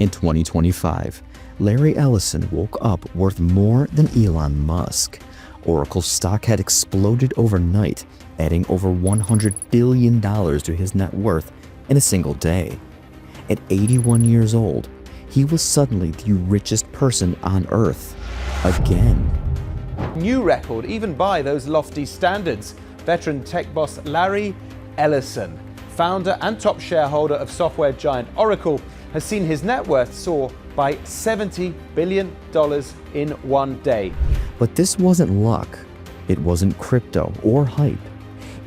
In 2025, Larry Ellison woke up worth more than Elon Musk. Oracle's stock had exploded overnight, adding over $100 billion to his net worth in a single day. At 81 years old, he was suddenly the richest person on Earth. Again. New record, even by those lofty standards. Veteran tech boss Larry Ellison, founder and top shareholder of software giant Oracle, has seen his net worth soar by $70 billion in one day. But this wasn't luck. It wasn't crypto or hype.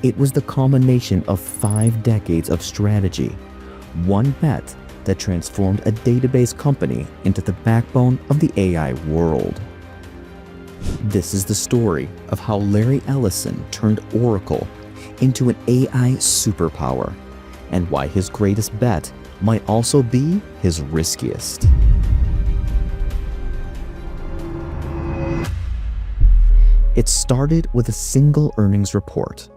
It was the culmination of 5 decades of strategy. One bet that transformed a database company into the backbone of the AI world. This is the story of how Larry Ellison turned Oracle into an AI superpower, and why his greatest bet might also be his riskiest. It started with a single earnings report.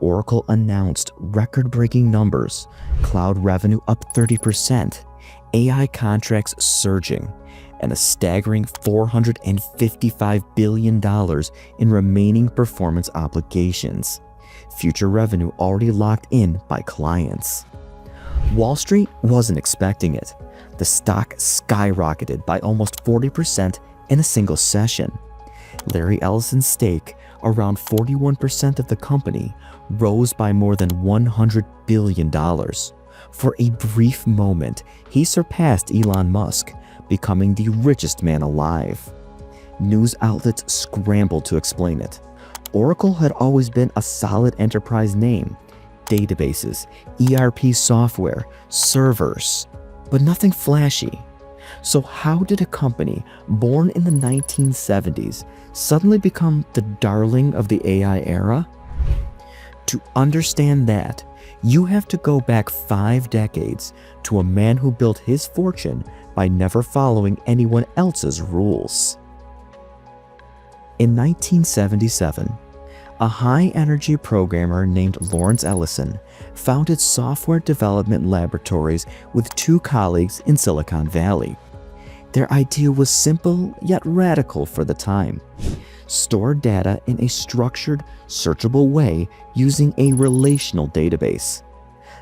Oracle announced record-breaking numbers, cloud revenue up 30%, AI contracts surging, and a staggering $455 billion in remaining performance obligations, future revenue already locked in by clients. Wall Street wasn't expecting it. The stock skyrocketed by almost 40% in a single session. Larry Ellison's stake, around 41% of the company, rose by more than $100 billion. For a brief moment, he surpassed Elon Musk, becoming the richest man alive. News outlets scrambled to explain it. Oracle had always been a solid enterprise name. Databases, ERP software, servers, but nothing flashy. So how did a company born in the 1970s suddenly become the darling of the AI era? To understand that, you have to go back 5 decades to a man who built his fortune by never following anyone else's rules. In 1977, a high-energy programmer named Lawrence Ellison founded software development laboratories with 2 colleagues in Silicon Valley. Their idea was simple yet radical for the time. Store data in a structured, searchable way using a relational database.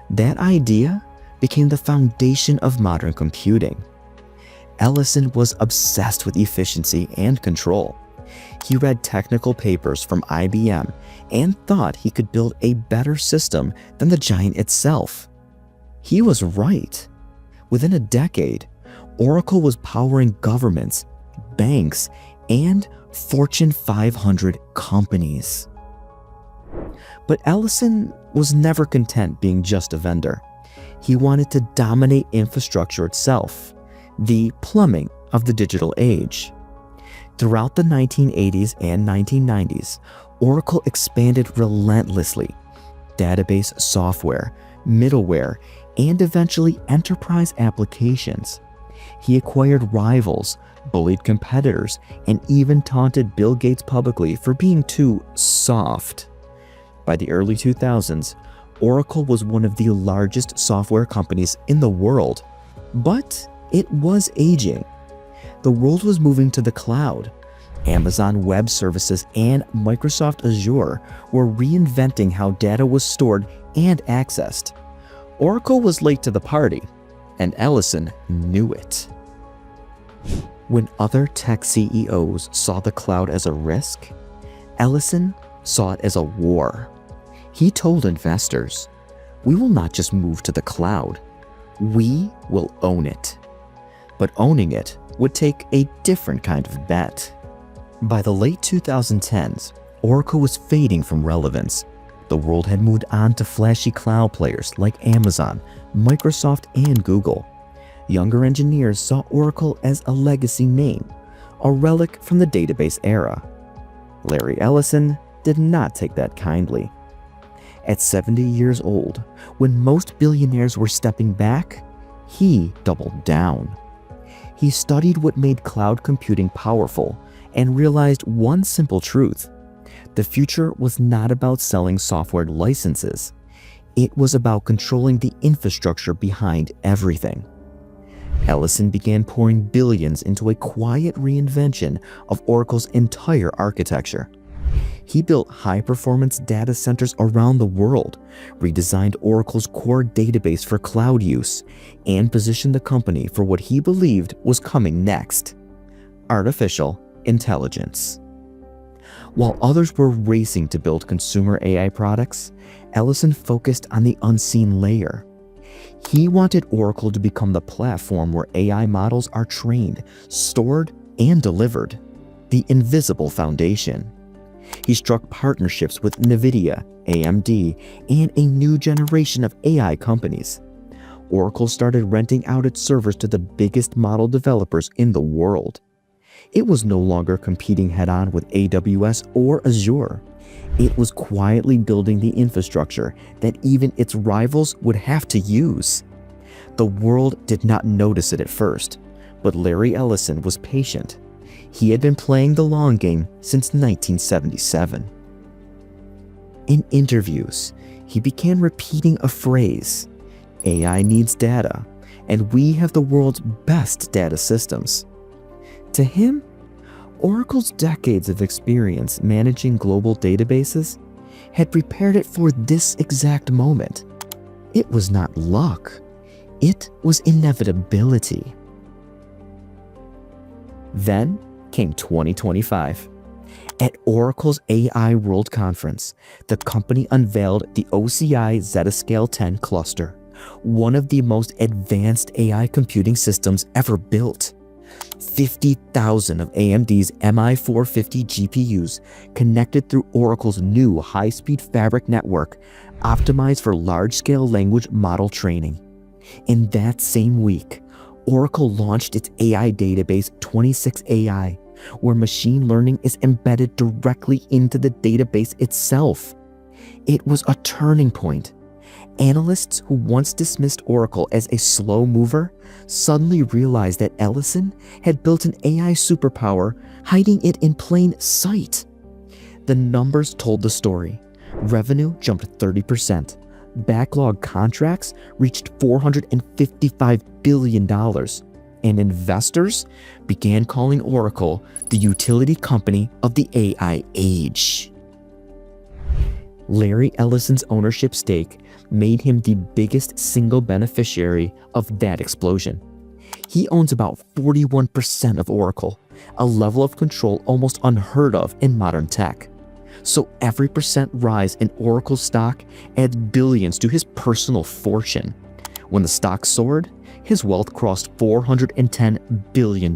That idea became the foundation of modern computing. Ellison was obsessed with efficiency and control. He read technical papers from IBM and thought he could build a better system than the giant itself. He was right. Within a decade, Oracle was powering governments, banks, and Fortune 500 companies. But Ellison was never content being just a vendor. He wanted to dominate infrastructure itself, the plumbing of the digital age. Throughout the 1980s and 1990s, Oracle expanded relentlessly. Database software, middleware, and eventually enterprise applications. He acquired rivals, bullied competitors, and even taunted Bill Gates publicly for being too soft. By the early 2000s, Oracle was one of the largest software companies in the world. But it was aging. The world was moving to the cloud. Amazon Web Services and Microsoft Azure were reinventing how data was stored and accessed. Oracle was late to the party, and Ellison knew it. When other tech CEOs saw the cloud as a risk, Ellison saw it as a war. He told investors, "We will not just move to the cloud, we will own it." But owning it would take a different kind of bet. By the late 2010s, Oracle was fading from relevance. The world had moved on to flashy cloud players like Amazon, Microsoft, and Google. Younger engineers saw Oracle as a legacy name, a relic from the database era. Larry Ellison did not take that kindly. At 70 years old, when most billionaires were stepping back, he doubled down. He studied what made cloud computing powerful and realized one simple truth. The future was not about selling software licenses. It was about controlling the infrastructure behind everything. Ellison began pouring billions into a quiet reinvention of Oracle's entire architecture. He built high-performance data centers around the world, redesigned Oracle's core database for cloud use, and positioned the company for what he believed was coming next: artificial intelligence. While others were racing to build consumer AI products, Ellison focused on the unseen layer. He wanted Oracle to become the platform where AI models are trained, stored, and delivered, the invisible foundation. He struck partnerships with NVIDIA, AMD, and a new generation of AI companies. Oracle started renting out its servers to the biggest model developers in the world. It was no longer competing head-on with AWS or Azure. It was quietly building the infrastructure that even its rivals would have to use. The world did not notice it at first, but Larry Ellison was patient. He had been playing the long game since 1977. In interviews, he began repeating a phrase: "AI needs data, and we have the world's best data systems." To him, Oracle's decades of experience managing global databases had prepared it for this exact moment. It was not luck. It was inevitability. Then came 2025. At Oracle's AI World Conference, the company unveiled the OCI Zettascale 10 cluster, one of the most advanced AI computing systems ever built. 50,000 of AMD's MI450 GPUs connected through Oracle's new high-speed fabric network, optimized for large-scale language model training. In that same week, Oracle launched its AI database 26AI, where machine learning is embedded directly into the database itself. It was a turning point. Analysts who once dismissed Oracle as a slow mover suddenly realized that Ellison had built an AI superpower, hiding it in plain sight. The numbers told the story. Revenue jumped 30%. Backlog contracts reached $455 billion. And investors began calling Oracle the utility company of the AI age. Larry Ellison's ownership stake made him the biggest single beneficiary of that explosion. He owns about 41% of Oracle, a level of control almost unheard of in modern tech. So every percent rise in Oracle stock adds billions to his personal fortune. When the stock soared, his wealth crossed $410 billion.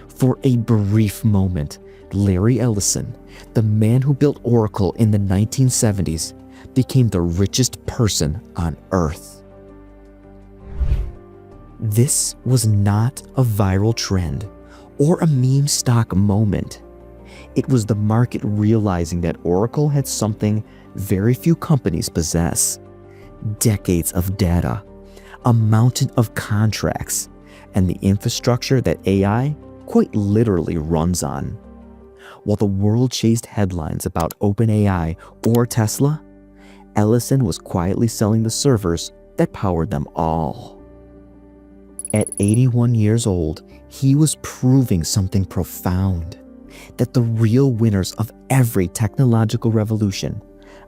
For a brief moment, Larry Ellison, the man who built Oracle in the 1970s, became the richest person on Earth. This was not a viral trend or a meme stock moment. It was the market realizing that Oracle had something very few companies possess: decades of data, a mountain of contracts, and the infrastructure that AI quite literally runs on. While the world chased headlines about OpenAI or Tesla, Ellison was quietly selling the servers that powered them all. At 81 years old, he was proving something profound: that the real winners of every technological revolution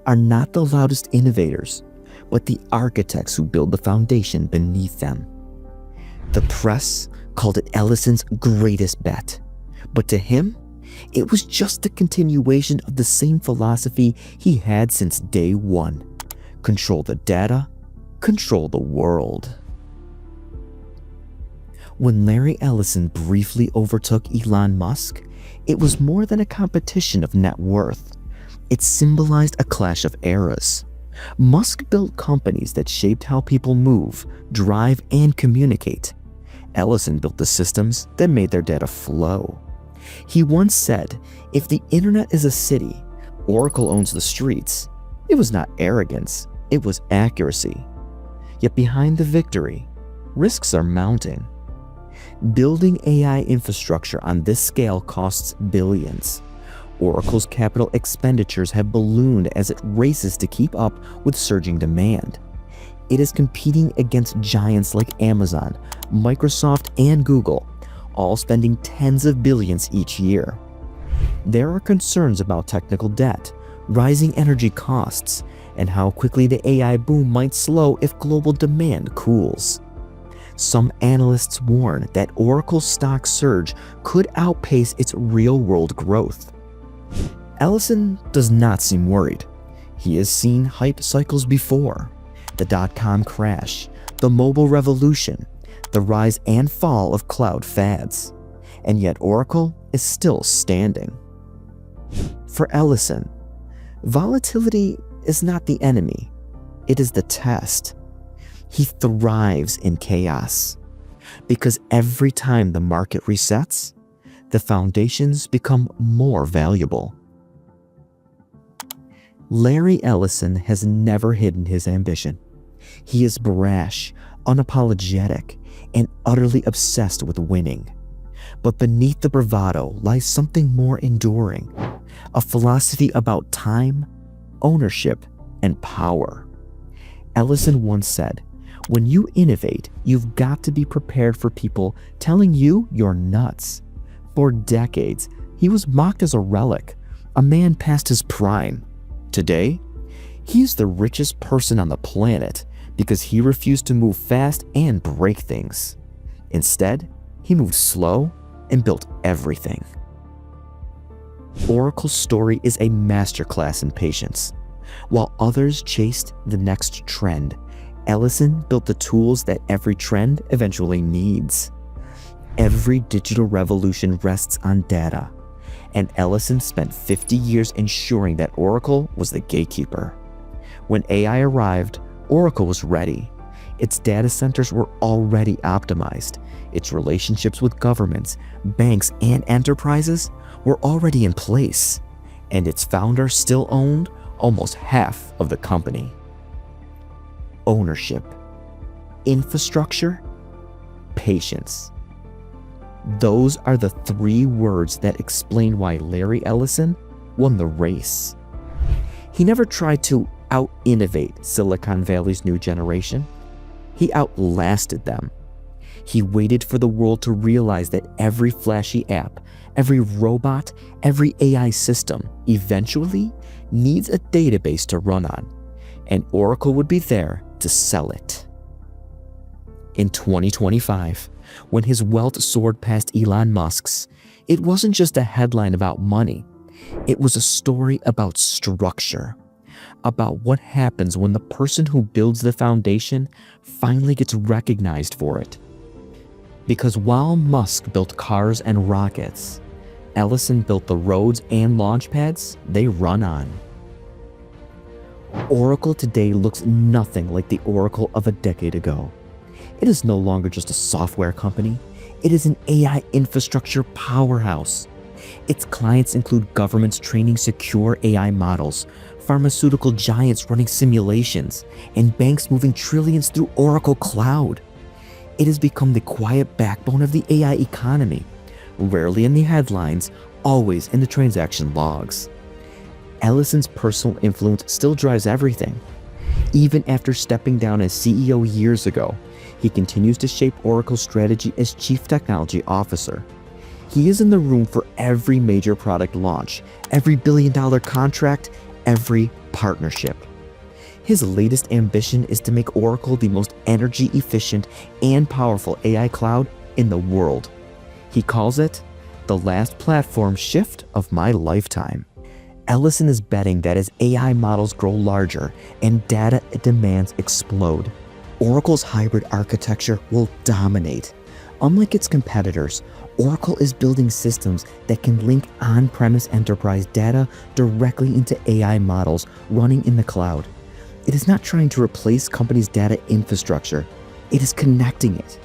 are not the loudest innovators, but the architects who build the foundation beneath them. The press called it Ellison's greatest bet, but to him, it was just a continuation of the same philosophy he had since day one: control the data, control the world. When Larry Ellison briefly overtook Elon Musk, it was more than a competition of net worth. It symbolized a clash of eras. Musk built companies that shaped how people move, drive, and communicate. Ellison built the systems that made their data flow. He once said, "If the internet is a city, Oracle owns the streets." It was not arrogance, it was accuracy. Yet behind the victory, risks are mounting. Building AI infrastructure on this scale costs billions. Oracle's capital expenditures have ballooned as it races to keep up with surging demand. it is competing against giants like Amazon, Microsoft, and Google, all spending tens of billions each year. There are concerns about technical debt, rising energy costs, and how quickly the AI boom might slow if global demand cools. Some analysts warn that Oracle's stock surge could outpace its real-world growth. Ellison does not seem worried. He has seen hype cycles before: the dot-com crash, the mobile revolution, the rise and fall of cloud fads. And yet Oracle is still standing. For Ellison, volatility is not the enemy, it is the test. He thrives in chaos, because every time the market resets, the foundations become more valuable. Larry Ellison has never hidden his ambition. He is brash, unapologetic, and utterly obsessed with winning. But beneath the bravado lies something more enduring, a philosophy about time, ownership, and power. Ellison once said, "When you innovate, you've got to be prepared for people telling you you're nuts." For decades, he was mocked as a relic, a man past his prime. Today, he's the richest person on the planet because he refused to move fast and break things. Instead, he moved slow and built everything. Oracle's story is a masterclass in patience. While others chased the next trend, Ellison built the tools that every trend eventually needs. Every digital revolution rests on data, and Ellison spent 50 years ensuring that Oracle was the gatekeeper. When AI arrived, Oracle was ready. Its data centers were already optimized. Its relationships with governments, banks, and enterprises were already in place, and its founder still owned almost half of the company. Ownership, infrastructure, patience. Those are the three words that explain why Larry Ellison won the race. He never tried to out-innovate Silicon Valley's new generation. He outlasted them. He waited for the world to realize that every flashy app, every robot, every AI system eventually needs a database to run on, and Oracle would be there to sell it. In 2025, when his wealth soared past Elon Musk's, it wasn't just a headline about money. It was a story about structure, about what happens when the person who builds the foundation finally gets recognized for it. Because while Musk built cars and rockets, Ellison built the roads and launch pads they run on. Oracle today looks nothing like the Oracle of a decade ago. It is no longer just a software company. It is an AI infrastructure powerhouse. Its clients include governments training secure AI models, pharmaceutical giants running simulations, and banks moving trillions through Oracle Cloud. It has become the quiet backbone of the AI economy, rarely in the headlines, always in the transaction logs. Ellison's personal influence still drives everything. Even after stepping down as CEO years ago, he continues to shape Oracle's strategy as Chief Technology Officer. He is in the room for every major product launch, every billion-dollar contract, every partnership. His latest ambition is to make Oracle the most energy-efficient and powerful AI cloud in the world. He calls it the last platform shift of my lifetime. Ellison is betting that as AI models grow larger and data demands explode, Oracle's hybrid architecture will dominate. Unlike its competitors, Oracle is building systems that can link on-premise enterprise data directly into AI models running in the cloud. It is not trying to replace companies' data infrastructure, it is connecting it.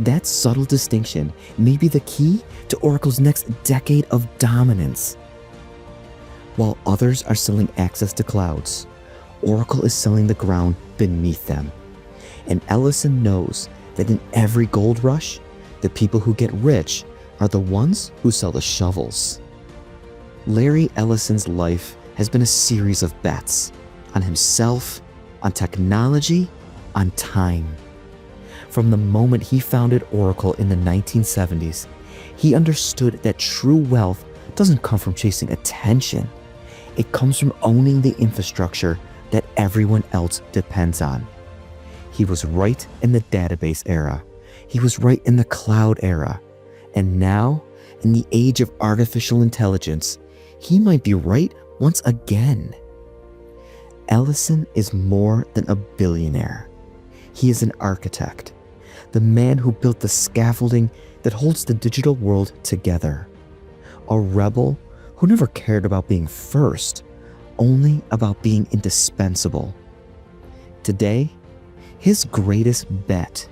That subtle distinction may be the key to Oracle's next decade of dominance. While others are selling access to clouds, Oracle is selling the ground beneath them. And Ellison knows that in every gold rush, the people who get rich are the ones who sell the shovels. Larry Ellison's life has been a series of bets on himself, on technology, on time. From the moment he founded Oracle in the 1970s, he understood that true wealth doesn't come from chasing attention. It comes from owning the infrastructure that everyone else depends on. He was right in the database era. He was right in the cloud era. And now, in the age of artificial intelligence, he might be right once again. Ellison is more than a billionaire. He is an architect, the man who built the scaffolding that holds the digital world together. A rebel who never cared about being first, only about being indispensable. Today, his greatest bet,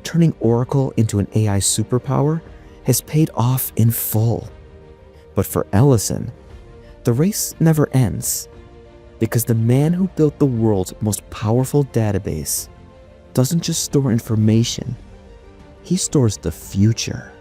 turning Oracle into an AI superpower, has paid off in full. But for Ellison, the race never ends, because the man who built the world's most powerful database doesn't just store information, he stores the future.